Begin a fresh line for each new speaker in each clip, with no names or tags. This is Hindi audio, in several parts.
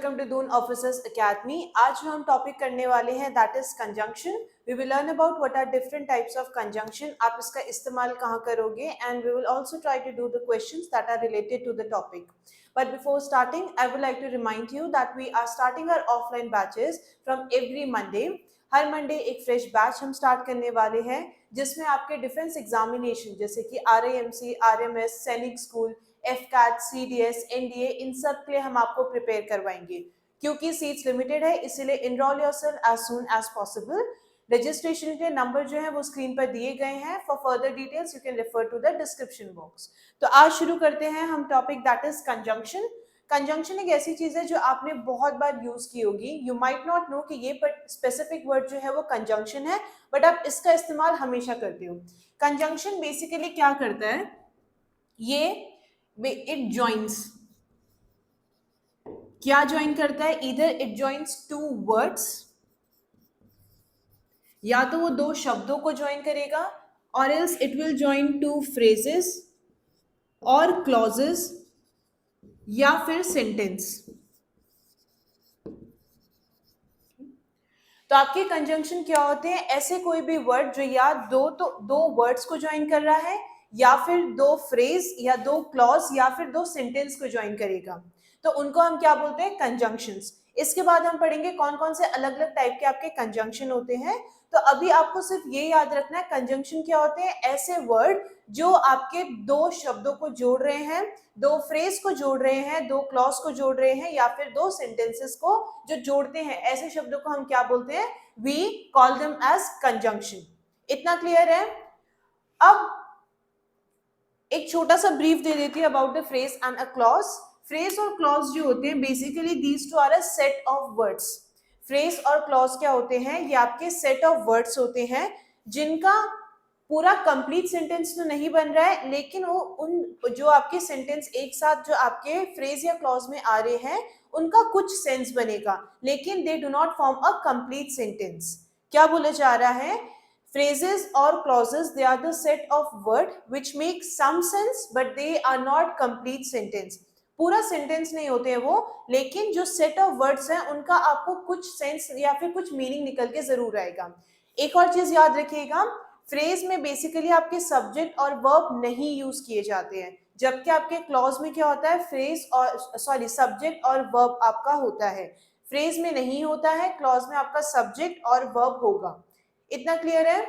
Welcome to Doon officers academy. आज जो हम टॉपिक करने वाले हैं that is conjunction. We will learn about what are different types of conjunction, आप इसका इस्तेमाल कहाँ करोगे, and we will also try to do the questions that are related to the topic. But before starting, I would like to remind you that we are starting our offline batches from every Monday. Her Monday एक फ्रेश बैच हम स्टार्ट करने वाले हैं जिसमें आपके डिफेंस एग्जामिनेशन जैसे कि RAMC, RMS, सैनिक स्कूल, FCAT, CDS, NDA, इन सब के लिए हम आपको प्रिपेयर करवाएंगे. क्योंकि सीट्स लिमिटेड है इसीलिए enrol yourself as soon as possible. Registration के नंबर जो है वो स्क्रीन पर दिए गए हैं. For further details you can refer to the description box. तो आज शुरू करते हैं हम topic that is conjunction. Conjunction एक ऐसी चीज है जो आपने बहुत बार यूज की होगी. यू माइट नॉट नो कि ये स्पेसिफिक वर्ड जो है वो कंजंक्शन है, बट आप इसका इस्तेमाल हमेशा करते हो. कंजंक्शन बेसिकली क्या करता है, ये इट जॉइंस. क्या ज्वाइन करता है? इधर इट जॉइंस टू वर्ड्स, या तो वो दो शब्दों को ज्वाइन करेगा, और else it will join two phrases और क्लॉजेस या फिर सेंटेंस. तो आपके कंजंक्शन क्या होते हैं? ऐसे कोई भी वर्ड जो या दो वर्ड्स को ज्वाइन कर रहा है, या फिर दो फ्रेज या दो क्लॉज या फिर दो सेंटेंस को ज्वाइन करेगा, तो उनको हम क्या बोलते हैं? कंजंक्शंस. इसके बाद हम पढ़ेंगे कौन कौन से अलग अलग टाइप के आपके कंजंक्शन होते हैं. तो अभी आपको सिर्फ ये याद रखना है कंजंक्शन क्या होते हैं. ऐसे वर्ड जो आपके दो शब्दों को जोड़ रहे हैं, दो फ्रेज को जोड़ रहे हैं, दो क्लॉज को जोड़ रहे हैं, या फिर दो सेंटेंसेस को जो जोड़ते हैं, ऐसे शब्दों को हम क्या बोलते हैं? We call them as conjunction. इतना क्लियर है? अब एक छोटा सा ब्रीफ दे देती है about the phrase and a clause. Phrase और क्लॉज जो होते हैं basically these two are a set of words. Phrase और क्लॉज क्या होते हैं? ये आपके सेट ऑफ वर्ड्स होते हैं जिनका पूरा कंप्लीट सेंटेंस तो नहीं बन रहा है, लेकिन वो उन जो आपके सेंटेंस एक साथ जो आपके फ्रेज या क्लॉज में आ रहे हैं उनका कुछ सेंस बनेगा, लेकिन they do not form a complete sentence. क्या बोला जा रहा है? Phrases or clauses, they are the set of word which make some sense but they are not complete sentence. पूरा सेंटेंस नहीं होते हैं वो, लेकिन जो सेट ऑफ वर्ड्स हैं उनका आपको कुछ सेंस या फिर कुछ मीनिंग निकल के जरूर आएगा. एक और चीज याद रखिएगा, फ्रेज में बेसिकली आपके सब्जेक्ट और वर्ब नहीं यूज किए जाते हैं, जबकि आपके क्लॉज में क्या होता है? फ्रेज और सब्जेक्ट और वर्ब आपका होता है. फ्रेज में नहीं होता है, क्लॉज में आपका सब्जेक्ट और वर्ब होगा. इतना क्लियर है?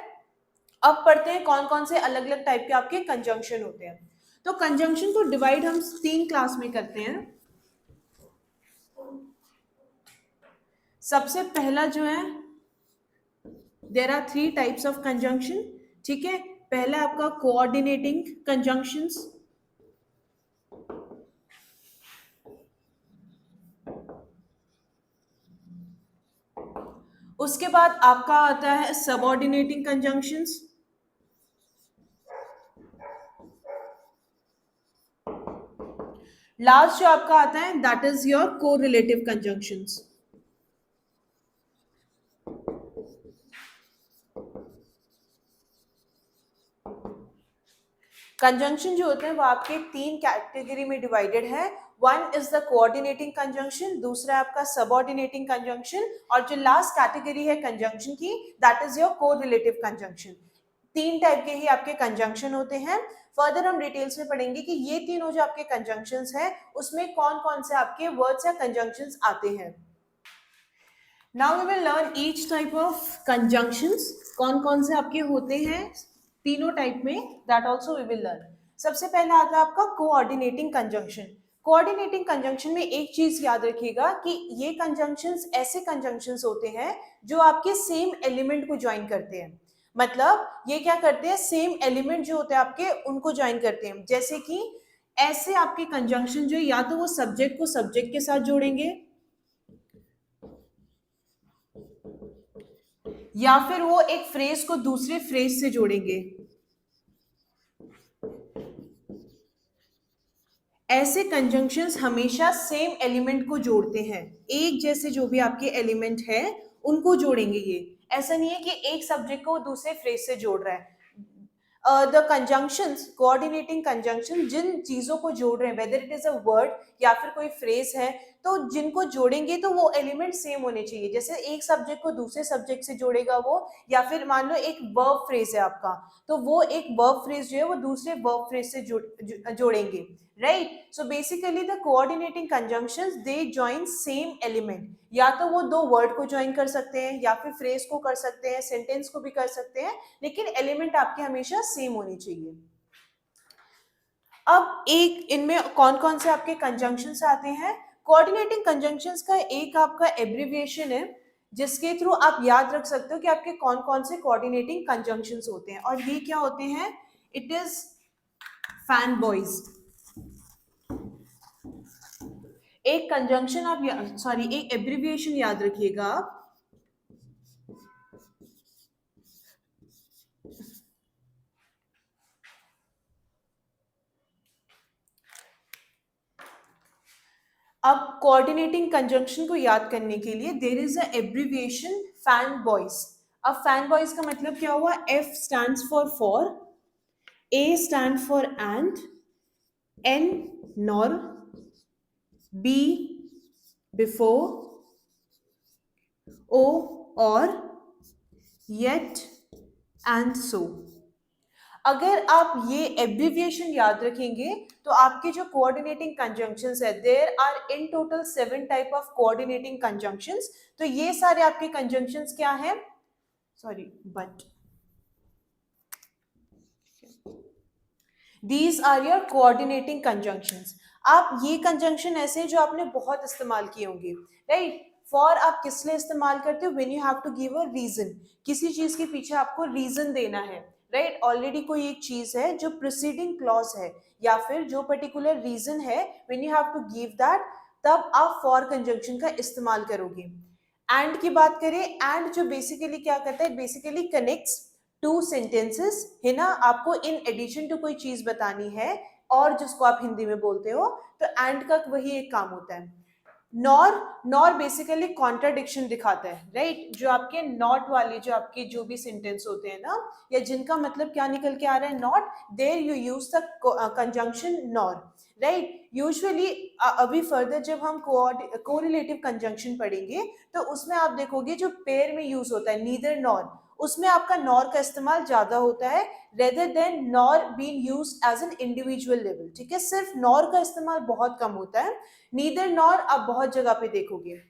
अब पढ़ते हैं कौन कौन से अलग अलग टाइप के आपके कंजंक्शन होते हैं. तो कंजंक्शन को डिवाइड हम 3 क्लास में करते हैं. सबसे पहला जो है, there are 3 types of conjunction. ठीक है, पहला आपका कोऑर्डिनेटिंग कंजंक्शंस. उसके बाद आपका आता है सबऑर्डिनेटिंग कंजंक्शंस. लास्ट जो आपका आता है that is your correlative conjunctions. Conjunction जो होते हैं वो आपके 3 कैटेगरी में डिवाइडेड है. One is the coordinating conjunction, दूसरा आपका सबऑर्डिनेटिंग कंजंक्शन, और जो लास्ट कैटेगरी है कंजंक्शन की that is your correlative conjunction. 3 type के ही आपके कंजंक्शन होते हैं. फर्दर हम डिटेल्स में पढ़ेंगे कि ये तीनों जो आपके कंजंक्शंस हैं उसमें कौन कौन से आपके वर्ड्स या कंजंक्शंस आते हैं. Now we will learn each type of conjunctions. कौन कौन से आपके होते हैं तीनों टाइप में, that also we will learn. सबसे पहला आता है आपका कोऑर्डिनेटिंग कंजंक्शन. कोऑर्डिनेटिंग कंजंक्शन में एक चीज याद रखिएगा कि ये कंजंक्शंस ऐसे कंजंक्शंस होते हैं जो आपके सेम एलिमेंट को ज्वाइन करते हैं. मतलब ये क्या करते हैं? सेम एलिमेंट जो होते हैं आपके उनको ज्वाइन करते हैं. जैसे कि ऐसे आपके कंजंक्शन जो या तो वो सब्जेक्ट को सब्जेक्ट के साथ जोड़ेंगे, या फिर वो एक फ्रेज को दूसरे फ्रेज से जोड़ेंगे. ऐसे कंजंक्शंस हमेशा सेम एलिमेंट को जोड़ते हैं. एक जैसे जो भी आपके एलिमेंट है उनको जोड़ेंगे. ये ऐसा नहीं है कि एक सब्जेक्ट को दूसरे फ्रेज से जोड़ रहा है. द कंजंक्शंस, कोऑर्डिनेटिंग कंजंक्शन जिन चीजों को जोड़ रहे हैं, weather it is a word या फिर कोई फ्रेज है, तो जिनको जोड़ेंगे तो वो एलिमेंट सेम होने चाहिए, जैसे एक सब्जेक्ट को दूसरे सब्जेक्ट से जोड़ेगा वो, या फिर मान लो एक वर्ब फ्रेज है आपका, तो वो एक वर्ब फ्रेज जो है वो दूसरे वर्ब फ्रेज से जोड़ेंगे, right. So basically the coordinating conjunctions they join same element, या तो वो दो वर्ड को ज्वाइन कर सकते हैं, या फिर फ्रेज को कर सकते हैं, सेंटेंस को भी कर सकते हैं, लेकिन एलिमेंट आपके हमेशा सेम होने चाहिए। अब एक इनमें कौन कौन से आपके कंजंक्शंस आते हैं? कोऑर्डिनेटिंग कंजंक्शंस का एक आपका एब्रिविएशन है जिसके थ्रू आप याद रख सकते हो कि आपके कौन कौन से कोऑर्डिनेटिंग कंजंक्शंस होते हैं, और ये क्या होते हैं? It is fan boys. एक कंजंक्शन आप सॉरी एक एब्रिविएशन याद रखिएगा आप, अब कोऑर्डिनेटिंग कंजंक्शन को याद करने के लिए there is a abbreviation fan boys. अब फैन बॉयज का मतलब क्या हुआ? F stands for, A stand for and, N nor, B before, O or, yet and so। अगर आप ये एब्रिविएशन याद रखेंगे तो आपके जो कोऑर्डिनेटिंग कंजंक्शंस है, there are in total 7 type of coordinating conjunctions. तो ये सारे आपके कंजंक्शंस क्या है? Sorry but these are your coordinating conjunctions. आप ये कंजंक्शन ऐसे हैं जो आपने बहुत इस्तेमाल किए होंगे, राइट। फॉर आप किस लिए इस्तेमाल करते हो? When you have to give a reason, किसी चीज के पीछे आपको रीजन देना है, राइट। ऑलरेडी कोई एक चीज है जो प्रीसीडिंग क्लॉज है या फिर जो पर्टिकुलर रीजन है, when you have to give that, तब आप फॉर कंजंक्शन का इस्तेमाल करोगे। एंड की बात करें, एंड जो बेसिकली क्या करता है, बेसिकली कनेक्ट्स टू सेंटेंसेस, है ना। आपको इन एडिशन टू कोई चीज बतानी है और जिसको आप हिंदी में बोलते हो, तो एंड का वही एक काम होता है। नॉर, नॉर बेसिकली कॉन्ट्राडिक्शन दिखाता है, राइट। जो आपके नॉट वाले जो आपके जो भी सेंटेंस होते हैं ना, या जिनका मतलब क्या निकल के आ रहा है, not, there you use the conjunction nor, right. Usually अभी फर्दर जब हम कोरिलेटिव कंजंक्शन पढ़ेंगे तो उसमें आप देखोगे जो पेयर में यूज होता है नीदर नॉर, उसमें आपका नॉर का इस्तेमाल ज्यादा होता है rather than nor being used as an individual level, ठीक है। सिर्फ नॉर का इस्तेमाल बहुत कम होता है, नीदर नॉर आप बहुत जगह पे देखोगे।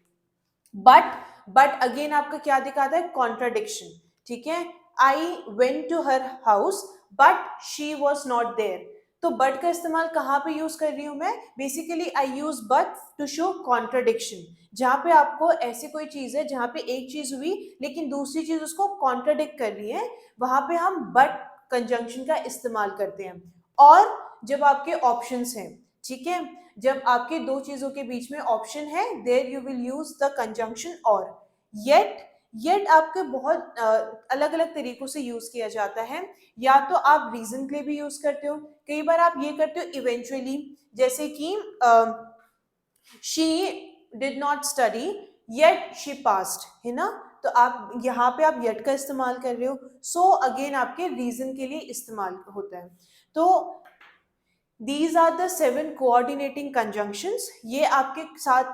बट अगेन आपका क्या दिखाता है? कॉन्ट्राडिक्शन, ठीक है। I went to her house but she was not there. तो बट का इस्तेमाल कहाँ पे यूज कर रही हूं मैं? Basically I use but to show contradiction, जहां पे आपको ऐसी कोई चीज है जहां पे एक चीज हुई लेकिन दूसरी चीज उसको कॉन्ट्राडिक्ट कर रही है, वहां पे हम बट कंजंक्शन का इस्तेमाल करते हैं। और जब आपके ऑप्शंस हैं, ठीक है, जब आपके दो चीजों के बीच में ऑप्शन है, there you will use the conjunction और। येट, येट आपके बहुत अलग अलग तरीकों से यूज किया जाता है, या तो आप रीजन के लिए भी यूज करते हो, कई बार आप ये करते हो इवेंचुअली, जैसे कि she did not study yet she passed, है ना। तो आप यहाँ पे आप येट का इस्तेमाल कर रहे हो, सो अगेन आपके रीजन के लिए इस्तेमाल होता है। तो These are the 7 coordinating conjunctions। ये आपके साथ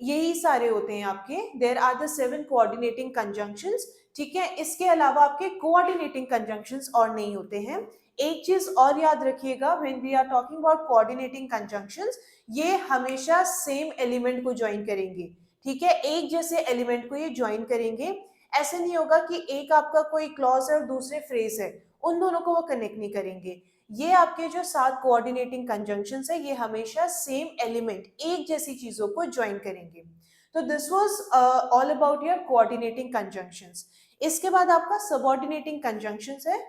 यही सारे होते हैं आपके, There are the 7 coordinating conjunctions, ठीक है। इसके अलावा आपके coordinating conjunctions और नहीं होते हैं। एक चीज और याद रखिएगा, when we are talking about coordinating conjunctions, ये हमेशा सेम एलिमेंट को ज्वाइन करेंगे, ठीक है। एक जैसे एलिमेंट को ये ज्वाइन करेंगे। ऐसे नहीं होगा कि एक आपका कोई क्लॉज है और दूसरे फ्रेज है, उन दोनों को वो कनेक्ट नहीं करेंगे। ये आपके जो 7 कोऑर्डिनेटिंग कंजंक्शंस है, ये हमेशा सेम एलिमेंट, एक जैसी चीजों को ज्वाइन करेंगे। तो this was all about your coordinating conjunctions. इसके बाद आपका सबऑर्डिनेटिंग कंजंक्शंस है,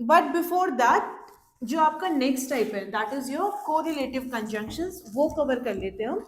बट बिफोर दैट जो आपका नेक्स्ट टाइप है, that is your correlative conjunctions, वो कवर कर लेते हैं हम।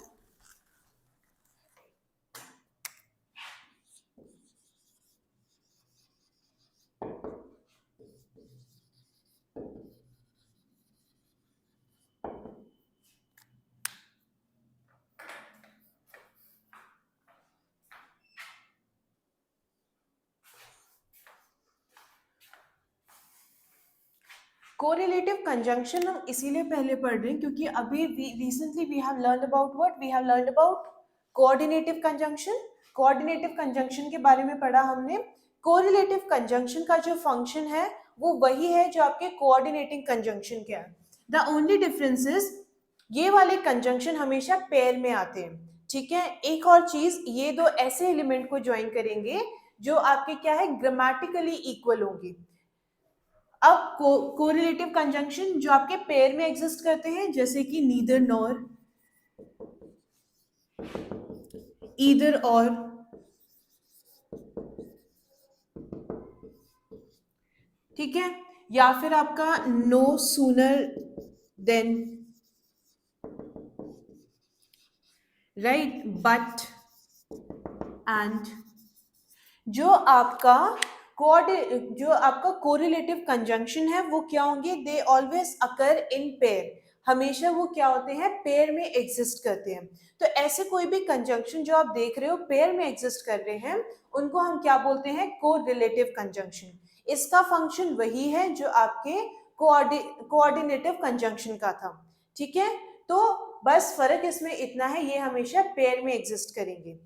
कोरिलेटिव कंजंक्शन हम इसीलिए पहले पढ़ रहे हैं क्योंकि अभी recently we have learned about what, we have learned about coordinative conjunction. Coordinative conjunction के बारे में पढ़ा हमने। कोरिलेटिव कंजंक्शन का जो फंक्शन है वो वही है जो आपके कोऑर्डिनेटिंग कंजंक्शन के है। द ओनली डिफरेंस इज ये वाले कंजंक्शन हमेशा पेयर में आते हैं, ठीक है। एक और चीज, ये दो ऐसे एलिमेंट को ज्वाइन करेंगे जो आपके क्या है, ग्रामेटिकली इक्वल होंगे। अब कोरिलेटिव कंजंक्शन जो आपके पेयर में एग्जिस्ट करते हैं, जैसे कि नीदर नॉर, ईदर और, ठीक है, या फिर आपका no sooner than, right, but, and. जो आपका कोरिलेटिव कंजंक्शन है वो क्या होंगे, they always occur in pair, हमेशा वो क्या होते हैं, पेयर में एग्जिस्ट करते हैं। तो ऐसे कोई भी कंजंक्शन जो आप देख रहे हो पेयर में एग्जिस्ट कर रहे हैं, उनको हम क्या बोलते हैं, कोरिलेटिव कंजंक्शन। इसका फंक्शन वही है जो आपके कोऑर्डिनेटिव कंजंक्शन का था, ठीक है। तो बस फर्क इसमें इतना है, ये हमेशा पेयर में एग्जिस्ट करेंगे।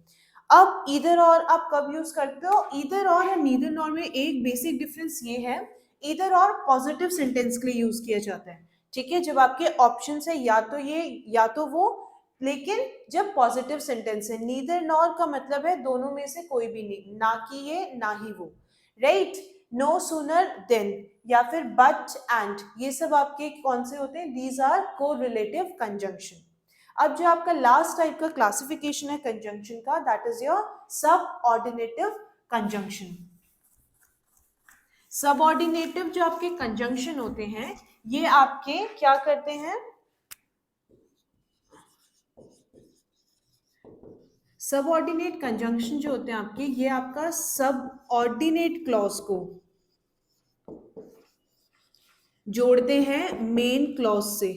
अब ईदर और आप कब यूज करते हो, ईदर और या नीदर नॉर में एक बेसिक डिफरेंस ये है, ईदर और पॉजिटिव सेंटेंस के लिए यूज किया जाता है, ठीक है। जब आपके ऑप्शंस है या तो ये या तो वो, लेकिन जब पॉजिटिव सेंटेंस है, नीदर नॉर का मतलब है दोनों में से कोई भी नहीं, ना कि ये ना ही वो, राइट। नो सूनर देन या फिर बट एंड, ये सब आपके कौन से होते हैं, दीज आर कोरिलेटिव कंजंक्शन। अब जो आपका लास्ट टाइप का क्लासिफिकेशन है कंजंक्शन का, that is your subordinative conjunction. सबऑर्डिनेटिव जो आपके कंजंक्शन होते हैं, ये आपके क्या करते हैं, सबऑर्डिनेट कंजंक्शन जो होते हैं आपके, ये आपका सबऑर्डिनेट क्लॉज को जोड़ते हैं मेन क्लॉज से।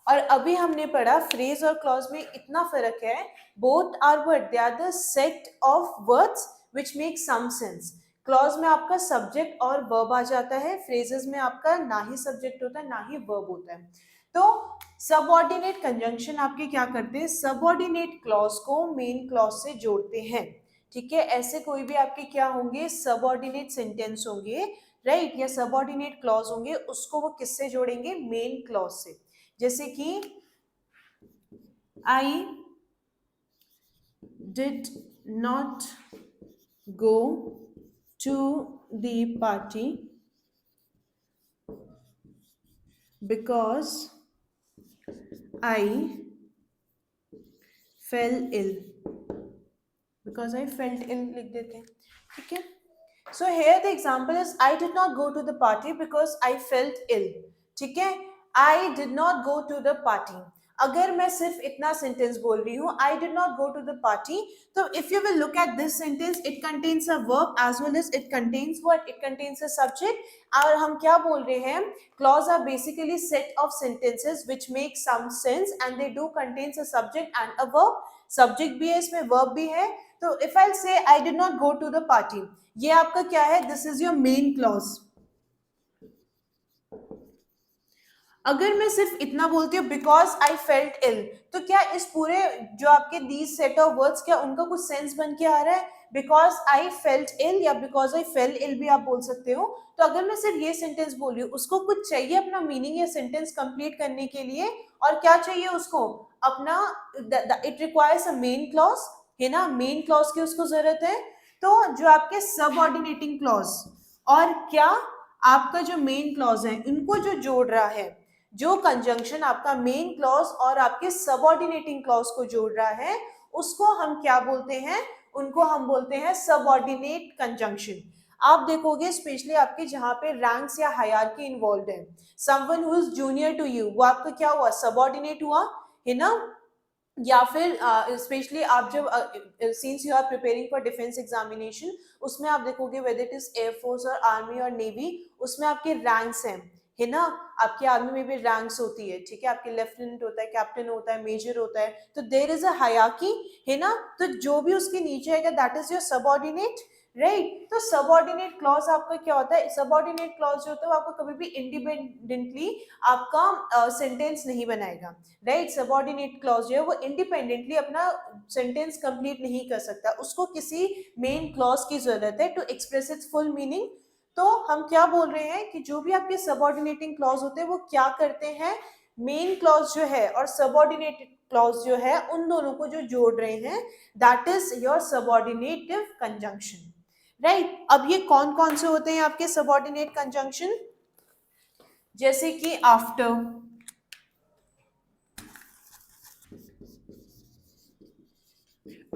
और अभी हमने पढ़ा फ्रेज और क्लॉज में इतना फर्क है, both are word, they are the set of words which make some sense. Clause में आपका सब्जेक्ट और वर्ब आ जाता है, फ्रेजेस में आपका ना ही सब्जेक्ट होता है ना ही वर्ब होता है। तो सबऑर्डिनेट कंजंक्शन आपके क्या करते हैं, सबऑर्डिनेट क्लॉज को मेन क्लॉज से जोड़ते हैं, ठीक है। ऐसे कोई भी आपके क्या होंगे, सबऑर्डिनेट सेंटेंस होंगे, राइट, या सबऑर्डिनेट क्लॉज होंगे, उसको वो किससे जोड़ेंगे, मेन क्लॉज से। जैसे कि I did not go to the party because I fell ill, because I felt ill लिख देते हैं, ठीक है। So here the example is I did not go to the party because I felt ill, ठीक है। I did not go to the party, अगर मैं सिर्फ इतना सेंटेंस बोल रही हूँ, I did not go to the party, तो if you will look at this sentence, it contains a verb as well as it contains what, it contains a subject। और हम क्या बोल रहे हैं, clause are basically set of sentences which make some sense and they do contains a subject and a verb। subject भी है इसमें, verb भी है। तो if I'll say I did not go to the party, ये आपका क्या है, this is your main clause. अगर मैं सिर्फ इतना बोलती हूँ बिकॉज आई फेल्ट इल, तो क्या इस पूरे जो आपके दीज सेट ऑफ वर्ड्स, क्या उनका कुछ सेंस बन के आ रहा है, बिकॉज आई फेल्ट इल या बिकॉज आई फेल इल भी आप बोल सकते हो। तो अगर मैं सिर्फ ये सेंटेंस बोल रही हूँ, उसको कुछ चाहिए अपना मीनिंग या सेंटेंस कंप्लीट करने के लिए, और क्या चाहिए उसको अपना, it requires a main clause, है ना, मेन क्लॉज की उसको जरूरत है। तो जो आपके सबऑर्डिनेटिंग क्लॉज और क्या आपका जो मेन क्लॉज है, इनको जो जोड़ रहा है, जो कंजंक्शन आपका मेन क्लॉज और आपके सबऑर्डिनेटिंग क्लॉज को जोड़ रहा है, उसको हम क्या बोलते हैं, उनको हम बोलते हैं सबऑर्डिनेट कंजंक्शन। आप देखोगे स्पेशली आपके जहां पे रैंक्स या हायरार्की इन्वॉल्व है, someone who is junior to you, वो आपका क्या हुआ, सबऑर्डिनेट हुआ, है ना। या फिर स्पेशली आप जब since you are preparing for defence examination, उसमें आप देखोगे वेदर इट इज एयरफोर्स और आर्मी और नेवी, उसमें आपके रैंक्स हैं, है ना। आपकी आर्मी में भी रैंक्स होती है, ठीक है, आपके लेफ्टिनेंट होता है, कैप्टन होता है, मेजर होता है, तो देयर इज अ हायरार्की, है ना। तो जो भी उसके नीचे आएगा that is your subordinate, right. तो सबऑर्डिनेट क्लॉज आपका क्या होता है, सबऑर्डिनेट क्लॉज जो होता है वो आपको कभी भी इंडिपेंडेंटली आपका सेंटेंस नहीं बनाएगा, राइट। सबऑर्डिनेट क्लॉज जो है वो इंडिपेंडेंटली अपना सेंटेंस कंप्लीट नहीं कर सकता, उसको किसी मेन क्लॉज की जरूरत है to express its full meaning. तो हम क्या बोल रहे हैं कि जो भी आपके सबऑर्डिनेटिंग क्लॉज होते हैं वो क्या करते हैं, मेन क्लॉज जो है और सबऑर्डिनेटेड क्लॉज जो है उन दोनों को जो जोड़ रहे हैं, that is your subordinative conjunction, right. अब ये कौन कौन से होते हैं आपके सबऑर्डिनेट कंजंक्शन, जैसे कि after,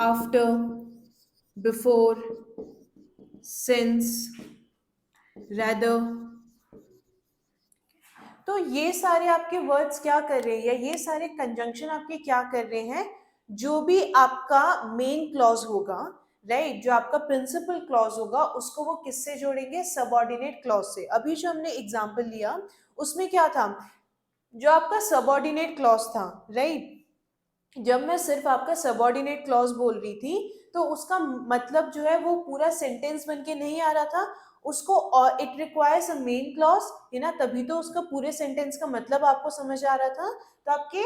after, before, since, rather. तो ये सारे आपके वर्ड्स क्या कर रहे हैं, या ये सारे कंजंक्शन आपके क्या कर रहे हैं, जो भी आपका मेन क्लॉज होगा, राइट, जो आपका प्रिंसिपल क्लॉज होगा उसको वो किससे जोड़ेंगे, सबऑर्डिनेट क्लॉज से। अभी जो हमने एग्जांपल लिया उसमें क्या था, जो आपका सबऑर्डिनेट क्लॉज था, राइट, जब मैं सिर्फ आपका सबऑर्डिनेट क्लॉज बोल रही थी तो उसका मतलब जो है वो पूरा सेंटेंस बन के नहीं आ रहा था, उसको और it requires a main clause, है ना, तभी तो उसका पूरे सेंटेंस का मतलब आपको समझ आ रहा था। तो आपके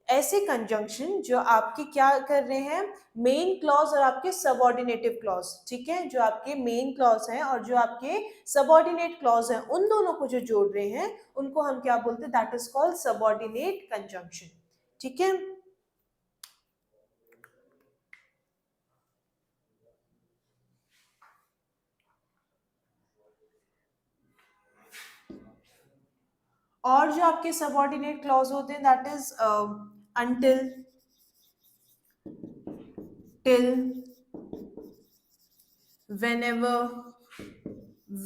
ऐसे कंजंक्शन जो आपके क्या कर रहे हैं, मेन क्लॉज और आपके सबऑर्डिनेटिव क्लॉज, ठीक है, जो आपके मेन क्लॉज हैं और जो आपके सबऑर्डिनेट क्लॉज हैं उन दोनों को जो जोड़ रहे हैं उनको हम क्या बोलते हैं, that is called subordinate conjunction, ठीक है। और जो आपके सबऑर्डिनेट क्लॉज होते हैं that is until, till, whenever,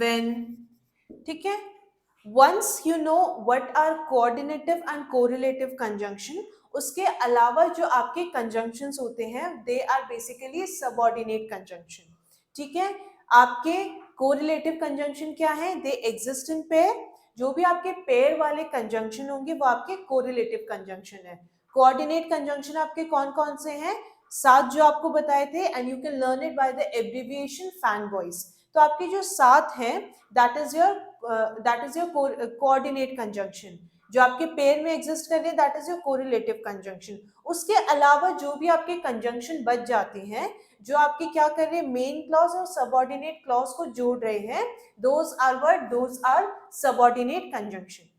when, ठीक है। Once you know what are coordinative and correlative conjunction, उसके अलावा जो आपके कंजंक्शंस होते हैं they are basically subordinate conjunction, ठीक है। आपके कोरिलेटिव कंजंक्शन क्या है, दे एग्जिस्ट इन पेयर, जो भी आपके पेयर वाले कंजंक्शन होंगे वो आपके कोरिलेटिव कंजंक्शन है। कोऑर्डिनेट कंजंक्शन आपके कौन कौन से हैं, सात जो आपको बताए थे, and you can learn it by the abbreviation fan boys. तो आपके जो सात हैं that is your coordinate conjunction, जो आपके पेयर में एग्जिस्ट कर रहे हैं that is your correlative conjunction. उसके अलावा जो भी आपके कंजंक्शन बच जाते हैं, जो आपके क्या कर रहे हैं, मेन क्लॉज और सबऑर्डिनेट क्लॉज को जोड़ रहे हैं, दोज आर सबऑर्डिनेट कंजंक्शन।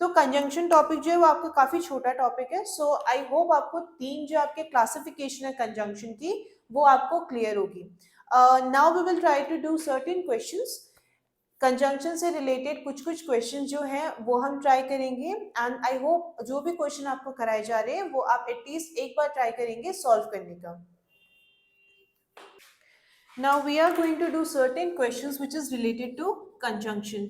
तो कंजंक्शन टॉपिक जो है वो आपका काफी छोटा टॉपिक है, सो आई होप आपको तीन जो आपके क्लासिफिकेशन है कंजंक्शन की वो आपको क्लियर होगी। Now we will try to do certain questions, conjunction से रिलेटेड कुछ कुछ क्वेश्चन जो हैं वो हम ट्राई करेंगे, एंड आई होप जो भी क्वेश्चन आपको कराए जा रहे हैं वो आप एटलीस्ट एक बार ट्राई करेंगे सॉल्व करने का। Now we are going to do certain questions which is related to conjunction.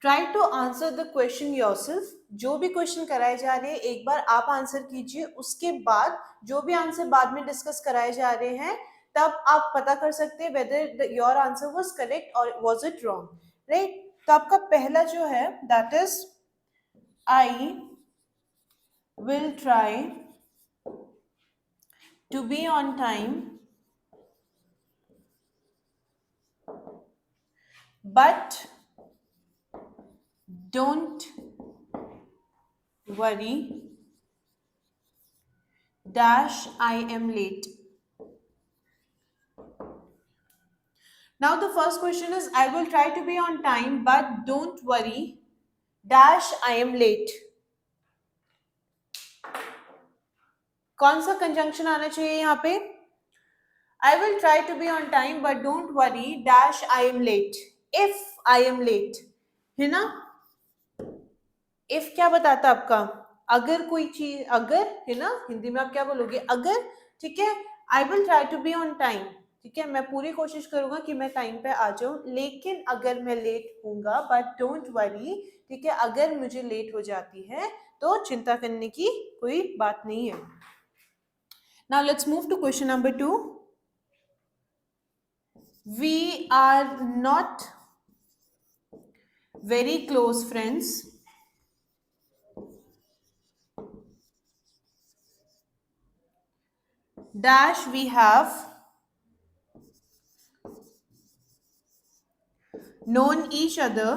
Try to answer the question yourself, जो भी क्वेश्चन कराए जा रहे हैं एक बार आप आंसर कीजिए, उसके बाद जो भी आंसर बाद में डिस्कस कराए जा रहे हैं तब आप पता कर सकते हैं whether your answer was correct और वाज इट रॉन्ग, राइट। तो आपका पहला जो है that is I will try to be on time but don't worry dash I am late. Now the first question is I will try to be on time but don't worry dash I am late. कौन सा कंजंक्शन आना चाहिए यहाँ पे, I will try to be on time but don't worry dash I am late, if I am late, है ना। if क्या बताता आपका, अगर कोई चीज, अगर, है ना, हिंदी में आप क्या बोलोगे, अगर, ठीक है। I will try to be on time, ठीक है, मैं पूरी कोशिश करूंगा कि मैं टाइम पे आ जाऊं, लेकिन अगर मैं लेट होऊंगा बट डोंट वरी, ठीक है, अगर मुझे लेट हो जाती है तो चिंता करने की कोई बात नहीं है। Now let's move to question number 2। We are not very close friends dash we have known each other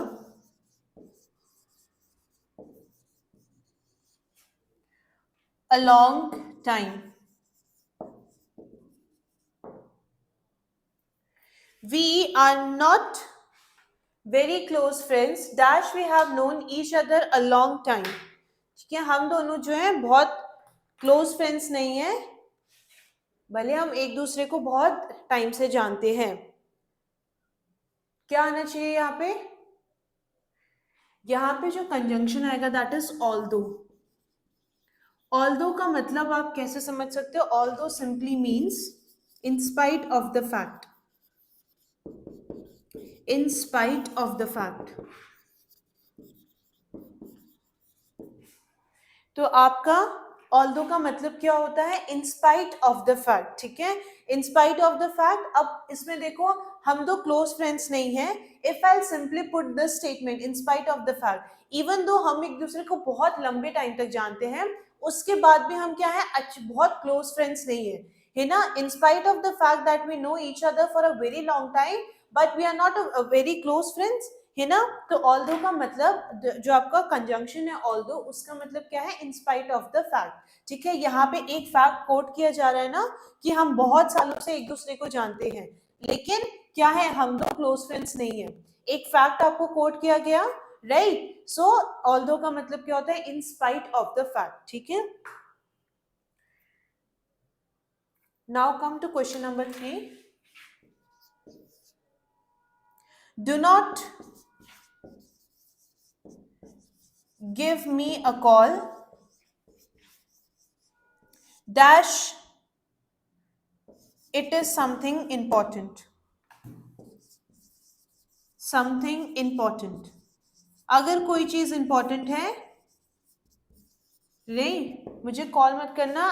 a long time. We are not very close friends dash we have known each other a long time. ठीक है, हम दोनों जो है बहुत क्लोज फ्रेंड्स नहीं है, भले हम एक दूसरे को बहुत टाइम से जानते हैं. क्या आना चाहिए यहाँ पे? यहाँ पे जो कंजंक्शन आएगा दैट इज ऑल्दो. ऑल्दो का मतलब आप कैसे समझ सकते हो? Although simply means in spite of the fact. In spite of the fact. तो आपका ऑल्दो का मतलब क्या होता है? In spite of the fact. ठीक है, in spite of the fact. अब इसमें देखो हम दो क्लोज फ्रेंड्स नहीं हैं. If I simply put the statement in spite of the fact, even though हम एक दूसरे को बहुत लंबे टाइम तक जानते हैं, उसके बाद भी हम क्या है, बहुत क्लोज फ्रेंड्स नहीं है ना. In spite of the fact that we know each other for a very long time but we are not a very close friends, है ना. तो ऑल्दो का मतलब जो आपका कंजंक्शन है ऑल्दो, उसका मतलब क्या है? In spite of the fact. ठीक है, यहाँ पे एक फैक्ट कोट किया जा रहा है ना कि हम बहुत सालों से एक दूसरे को जानते हैं, लेकिन क्या है, हम दो क्लोज फ्रेंड्स नहीं है. एक फैक्ट आपको कोट किया गया, राइट. सो ऑल्दो का मतलब क्या होता है? In spite of the fact. ठीक है. Now come to question number 3. Do not give me a call dash it is something important. something important. अगर कोई चीज इंपॉर्टेंट है, नहीं मुझे कॉल मत करना.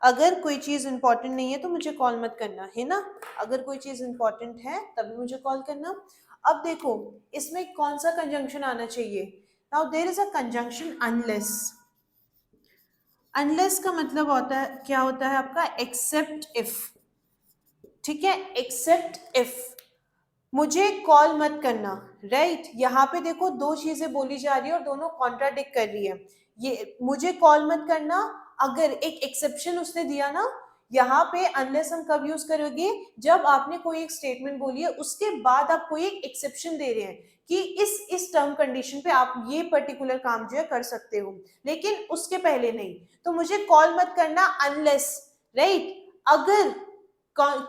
अगर कोई चीज इंपॉर्टेंट नहीं है तो मुझे कॉल मत करना, है ना. अगर कोई चीज इंपॉर्टेंट है तभी मुझे कॉल करना. अब देखो इसमें कौन सा कंजंक्शन आना चाहिए? Now there is a conjunction unless. Unless का मतलब होता है, क्या होता है आपका? Except if. ठीक है, एक्सेप्ट इफ. मुझे कॉल मत करना, राइट. यहाँ पे देखो दो चीजें बोली जा रही है और दोनों कॉन्ट्राडिक्ट कर रही है. ये मुझे कॉल मत करना, अगर एक एक्सेप्शन उसने दिया ना, यहाँ पे अनलेस हम कब यूज करोगे? जब आपने कोई एक स्टेटमेंट बोली है, उसके बाद आप कोई एक एक्सेप्शन दे रहे हैं कि इस टर्म कंडीशन पे आप ये पर्टिकुलर काम जो है कर सकते हो, लेकिन उसके पहले नहीं. तो मुझे कॉल मत करना अनलेस, राइट. अगर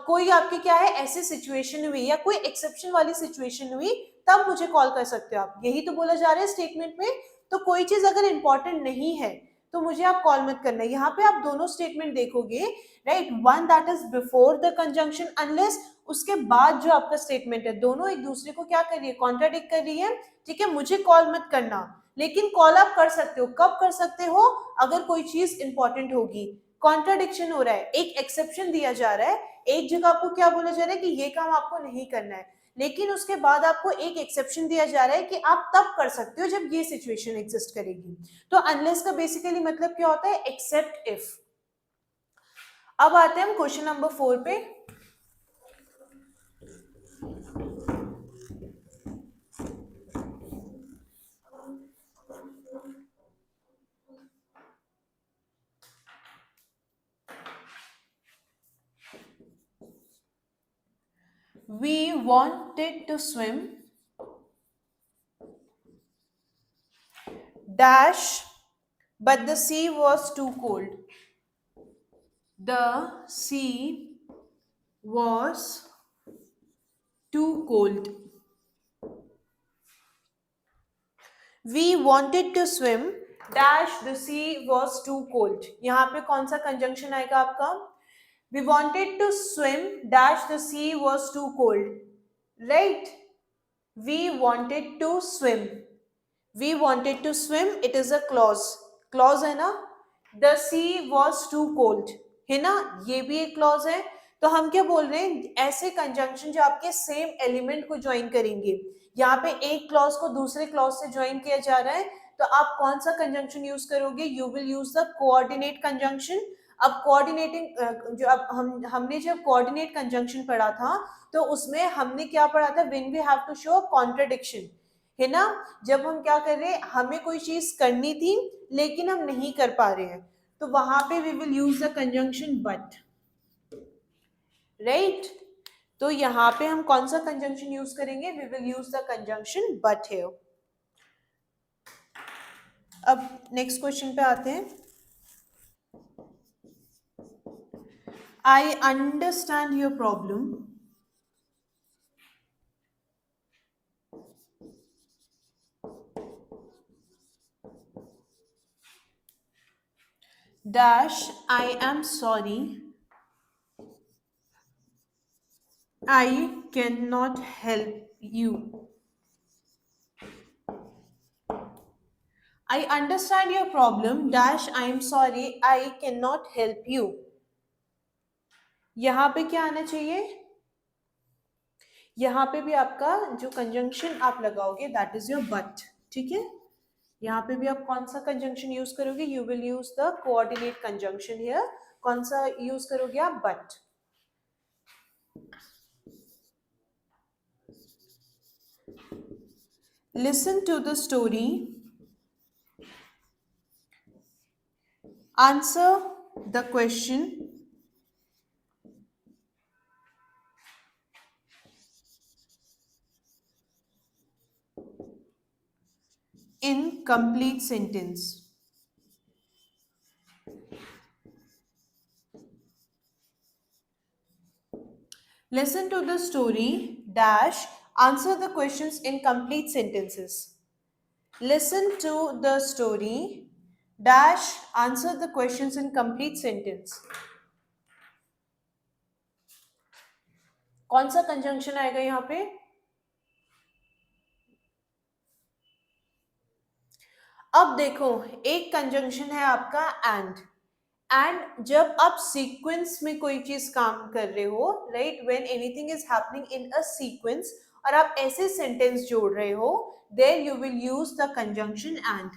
कोई आपकी क्या है ऐसी सिचुएशन हुई या कोई एक्सेप्शन वाली सिचुएशन हुई, तब मुझे कॉल कर सकते हो आप. यही तो बोला जा रहा है स्टेटमेंट में. तो कोई चीज अगर इंपॉर्टेंट नहीं है तो मुझे आप कॉल मत करना. यहाँ पे आप दोनों स्टेटमेंट देखोगे, right. One that is before the conjunction unless, उसके बाद जो आपका स्टेटमेंट है, दोनों एक दूसरे को क्या कर रही है? कॉन्ट्राडिक्ट कर रही है. ठीक है, मुझे कॉल मत करना, लेकिन कॉल आप कर सकते हो. कब कर सकते हो? अगर कोई चीज इंपॉर्टेंट होगी. कॉन्ट्राडिक्शन हो रहा है, एक एक्सेप्शन दिया जा रहा है. एक जगह आपको क्या बोला जा रहा है कि ये काम आपको नहीं करना है, लेकिन उसके बाद आपको एक एक्सेप्शन दिया जा रहा है कि आप तब कर सकते हो जब ये सिचुएशन एग्जिस्ट करेगी. तो अनलेस का बेसिकली मतलब क्या होता है? Except if. अब आते हैं हम क्वेश्चन नंबर 4 पे. We wanted to swim dash but the sea was too cold. The sea was too cold. We wanted to swim dash the sea was too cold. यहाँ पे कौन सा कंजंक्शन आएगा आपका? We wanted to swim dash the sea was too cold, right. We wanted to swim. We wanted to swim, it is a clause. clause है ना. The sea was too cold, है ना, ये भी एक clause है. तो हम क्या बोल रहे हैं? ऐसे कंजंक्शन जो आपके सेम एलिमेंट को ज्वाइन करेंगे. यहाँ पे एक क्लॉज को दूसरे क्लॉज से ज्वाइन किया जा रहा है, तो आप कौन सा कंजंक्शन यूज करोगे? You will use the coordinate conjunction. अब कोऑर्डिनेटिंग जो अब हमने जब कोऑर्डिनेट कंजंक्शन पढ़ा था तो उसमें हमने क्या पढ़ा था, when we have to show contradiction, है ना, जब हम क्या कर रहे हैं, हमें कोई चीज करनी थी लेकिन हम नहीं कर पा रहे हैं, तो वहां पे we will use the conjunction but, right. तो यहाँ पे हम कौन सा कंजंक्शन यूज करेंगे, we will use the conjunction but here. अब नेक्स्ट क्वेश्चन पे आते हैं। I understand your problem. Dash, I am sorry. I cannot help you. I understand your problem. Dash, I am sorry. I cannot help you. यहाँ पे क्या आना चाहिए, यहाँ पे भी आपका जो कंजंक्शन आप लगाओगे दैट इज योर बट, ठीक है। यहाँ पे भी आप कौन सा कंजंक्शन यूज करोगे, you will use the coordinate conjunction here. कौन सा यूज करोगे आप, but. Listen to the story. Answer the question. In complete sentence. Listen to the story, dash, answer the questions in complete sentences. Listen to the story, dash, answer the questions in complete sentence. कौन सा कंजंक्शन आएगा यहाँ पे, अब देखो एक कंजंक्शन है आपका एंड जब आप सीक्वेंस में कोई चीज काम कर रहे हो, right, when anything is happening in a sequence और आप ऐसे सेंटेंस जोड़ रहे हो, there you will use the conjunction and.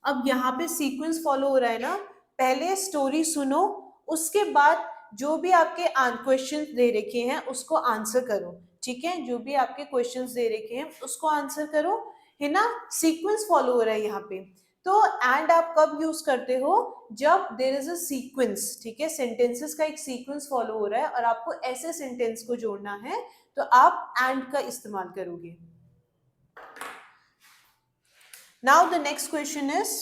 अब यहाँ पे सीक्वेंस फॉलो हो रहा है ना, पहले स्टोरी सुनो, उसके बाद जो भी आपके क्वेश्चन दे रखे हैं उसको आंसर करो, ठीक है, जो भी आपके क्वेश्चंस दे रखे हैं उसको आंसर करो, है ना, सीक्वेंस फॉलो हो रहा है यहाँ पे। तो एंड आप कब यूज करते हो, जब देर इज अ सीक्वेंस, ठीक है, सेंटेंसेस का एक सीक्वेंस फॉलो हो रहा है और आपको ऐसे सेंटेंस को जोड़ना है तो आप एंड का इस्तेमाल करोगे। Now the next question is,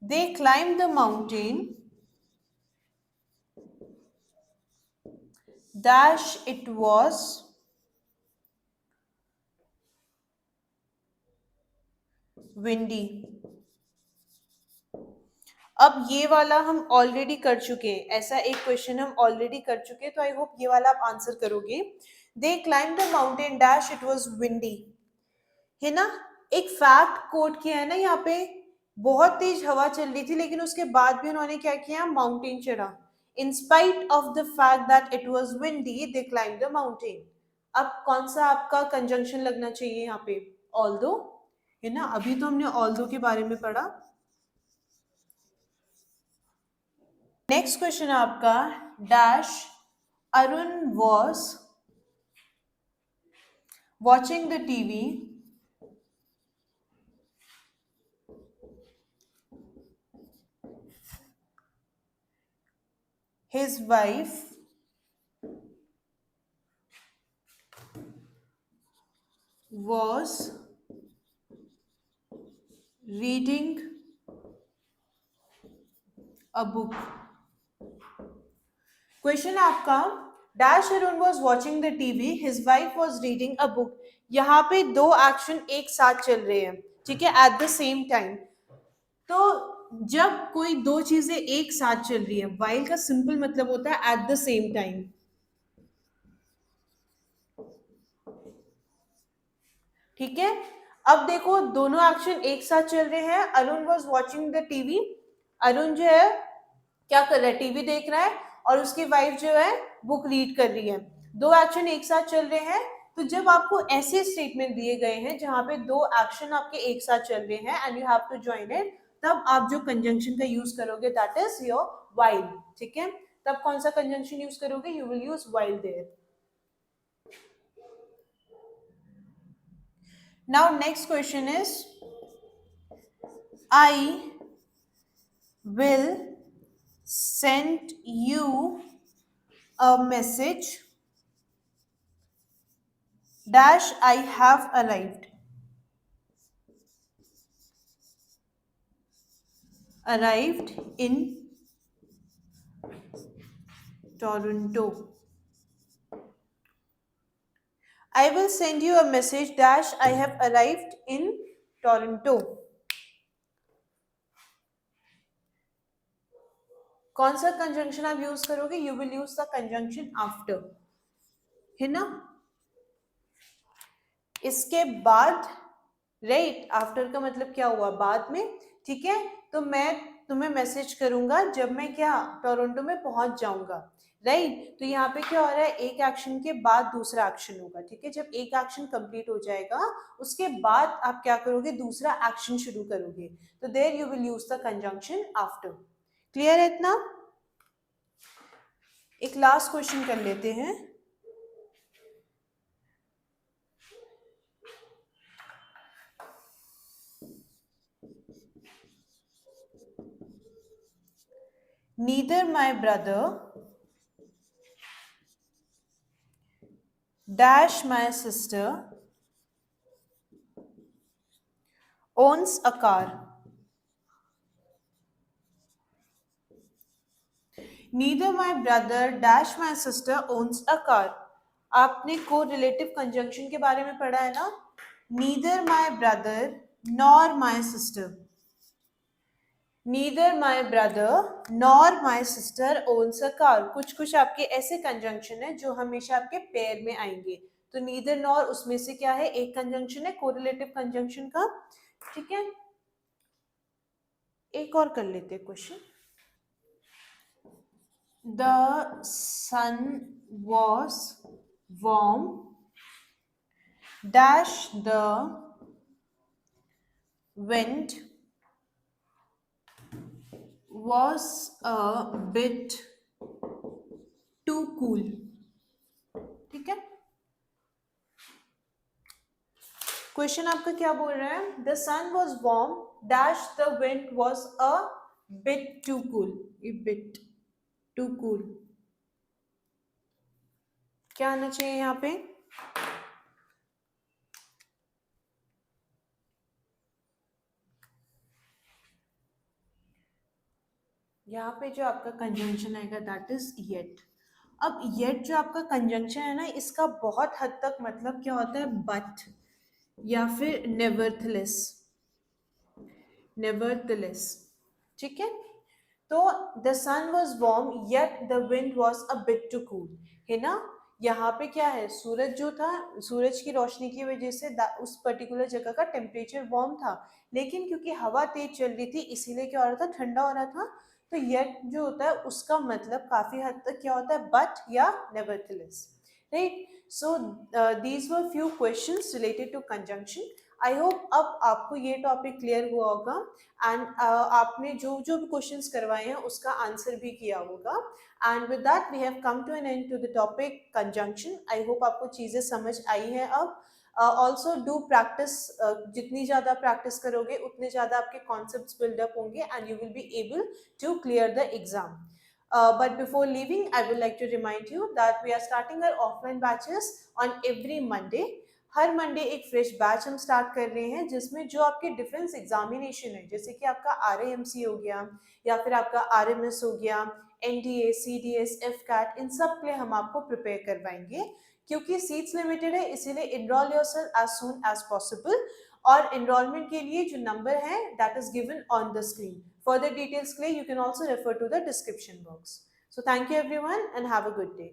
they climbed the mountain, dash, it was windy। अब ये वाला हम ऑलरेडी कर चुके हैं, ऐसा एक क्वेश्चन हम ऑलरेडी कर चुके हैं, तो आई होप ये वाला आप आंसर करोगे। दे climb the mountain, dash, it was windy, है ना, एक फैक्ट कोट किया है ना यहाँ पे, बहुत तेज हवा चल रही थी लेकिन उसके बाद भी उन्होंने क्या किया, माउंटेन चढ़ा। इन spite of the fact that it was windy they climb the mountain. अब कौन सा आपका कंजंक्शन लगना चाहिए यहाँ पे, ऑल्दो, है ना, अभी तो हमने ऑल्दो के बारे में पढ़ा। नेक्स्ट क्वेश्चन है आपका, dash, Arun was watching the TV, his wife was reading a book। Question आपका, dash Arun was watching the TV, his wife was reading a book. यहाँ पे दो एक्शन एक साथ चल रहे हैं, ठीक है, एट द सेम टाइम। तो जब कोई दो चीजें एक साथ चल रही है, वाइल का सिंपल मतलब होता है एट द सेम टाइम, ठीक है। अब देखो दोनों एक्शन एक साथ चल रहे हैं, Arun was watching the TV, Arun जो है क्या कर रहा है, टीवी देख रहा है और उसकी वाइफ जो है बुक रीड कर रही है, दो एक्शन एक साथ चल रहे हैं। तो जब आपको ऐसे स्टेटमेंट दिए गए हैं जहां पे दो एक्शन आपके एक साथ चल रहे हैं and you have to join it, तब आप जो कंजंक्शन का यूज करोगे दैट इज योर व्हाइल। ठीक है, तब कौन सा कंजंक्शन यूज करोगे, you will use while there. Now next question is I will send you a message dash I have arrived in Toronto. I will send you a message dash I have arrived in Toronto. कौन सा कंजंक्शन आप यूज करोगे, you will use the conjunction after, है ना। इसके बाद राइट, आफ्टर का मतलब क्या हुआ, बाद में। ठीक है, तो मैं तुम्हें मैसेज करूंगा जब मैं क्या टोरंटो में पहुंच जाऊंगा, राइट। तो यहाँ पे क्या हो रहा है, एक एक्शन के बाद दूसरा एक्शन होगा। ठीक है, जब एक एक्शन कंप्लीट हो जाएगा उसके बाद आप क्या करोगे, दूसरा एक्शन शुरू करोगे, तो there you will use the conjunction after. Clear है इतना। एक लास्ट क्वेश्चन कर लेते हैं। Neither my brother dash my sister owns a car. Neither my brother dash my sister owns a car. आपने को रिलेटिव कंजंक्शन के बारे में पढ़ा है ना, neither my brother nor my sister. Neither my brother nor my sister owns a car. कुछ कुछ आपके ऐसे कंजंक्शन है जो हमेशा आपके पेयर में आएंगे, तो neither nor उसमें से क्या है, एक कंजंक्शन है कोरिलेटिव कंजंक्शन का। ठीक है, एक और कर लेते हैं question. The sun was warm dash the wind was a bit too cool. ठीक है, क्वेश्चन आपका क्या बोल रहा है, the sun was warm dash the wind was a bit too cool, bit too cool, क्या आना चाहिए यहाँ पे, यहाँ पे जो आपका कंजंक्शन आएगा दैट इज येट। अब येट जो आपका कंजंक्शन है ना, इसका बहुत हद तक मतलब क्या होता है, बट या फिर नेवरथलेस, नेवरथलेस। ठीक है, तो the sun was warm yet the wind was a bit too cool, है ना। यहाँ पे क्या है, सूरज जो था, सूरज की रोशनी की वजह से उस पर्टिकुलर जगह का टेम्परेचर वार्म था, लेकिन क्योंकि हवा तेज चल रही थी इसीलिए क्या हो रहा था, ठंडा हो रहा था। तो येट जो होता है उसका मतलब काफी हद तक क्या होता है, बट या nevertheless, right. So these were few questions related to conjunction. I hope अब आपको ये टॉपिक क्लियर हुआ होगा एंड आपने जो जो भी क्वेश्चंस करवाए हैं उसका आंसर भी किया होगा। And with that we have come to an end to the topic conjunction. I hope आपको चीज़ें समझ आई हैं। अब ऑल्सो डू प्रैक्टिस, जितनी ज़्यादा प्रैक्टिस करोगे उतने ज़्यादा आपके कॉन्सेप्ट्स बिल्डअप होंगे and you will be able to clear the exam. But before leaving, I would like to remind you that we are starting our offline batches on every Monday. Her Monday एक फ्रेश बैच हम स्टार्ट कर रहे हैं जिसमें जो आपके डिफेंस एग्जामिनेशन है, जैसे कि आपका RAMC हो गया या फिर आपका RMS हो गया, NDA, CDS, FCAT, इन सब के लिए हम आपको प्रिपेयर करवाएंगे। क्योंकि सीट्स लिमिटेड है इसीलिए enrol yourself as soon as possible, और इनरोलमेंट के लिए जो नंबर है that is given on the screen. Further details के लिए you can also refer to the description box. So thank you everyone and have a good day.